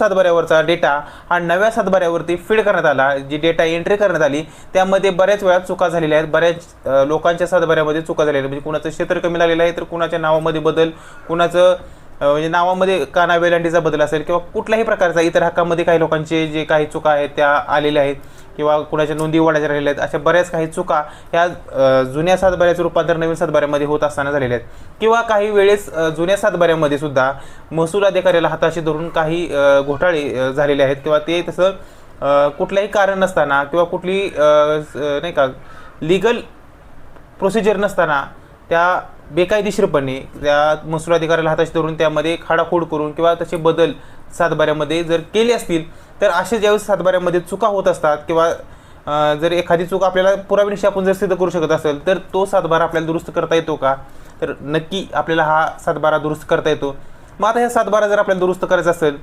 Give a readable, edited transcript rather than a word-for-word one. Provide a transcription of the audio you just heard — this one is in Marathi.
सातबाऱ्यावरचा डेटा हा नव्या सातबाऱ्यावरती फीड करण्यात आला, जी डेटा एंट्री करण्यात आली त्यामध्ये बऱ्याच वेळा चुका झालेल्या आहेत। बऱ्याच लोकांच्या सातबाऱ्यामध्ये चुका झालेल्या आहेत, म्हणजे कुणाचं क्षेत्र कमी लागलेलं आहे तर कुणाच्या नावामध्ये बदल, कुणाचं म्हणजे नावामध्ये काना वेलांटीचा बदल असेल किंवा कुठल्याही प्रकारचा इतर हक्कामध्ये काही लोकांचे जे काही चुका आहेत त्या आलेल्या आहेत किंवा कुणाच्या नोंदी वाढायच्या राहिलेल्या आहेत, अशा बऱ्याच काही चुका ह्या जुन्या सातबाऱ्याचं रूपांतर नवीन सातबाऱ्यामध्ये होत असताना झालेल्या आहेत। किंवा काही वेळेस जुन्या सातबाऱ्यामध्ये सुद्धा महसूल अधिकाऱ्याला हाताशी धरून काही घोटाळे झालेले आहेत किंवा ते तसं कुठलंही कारण नसताना किंवा कुठली नाही का लीगल प्रोसिजर नसताना त्या बेकायदेशीरपणे त्या महसूल अधिकाऱ्याला हाताशी धरून त्यामध्ये खाडाखोड करून किंवा तसे बदल सातबाऱ्यामध्ये जर केले असतील तर असे ज्यावेळेस सातबाऱ्यामध्ये चुका होत असतात किंवा जर एखादी चूक आपल्याला पुराव्यानिशी आपण जर सिद्ध करू शकत असेल तर तो सातबारा आपल्याला दुरुस्त करता येतो का, तर नक्की आपल्याला हा सातबारा दुरुस्त करता येतो। मग आता ह्या सातबारा जर आपल्याला दुरुस्त करायचा असेल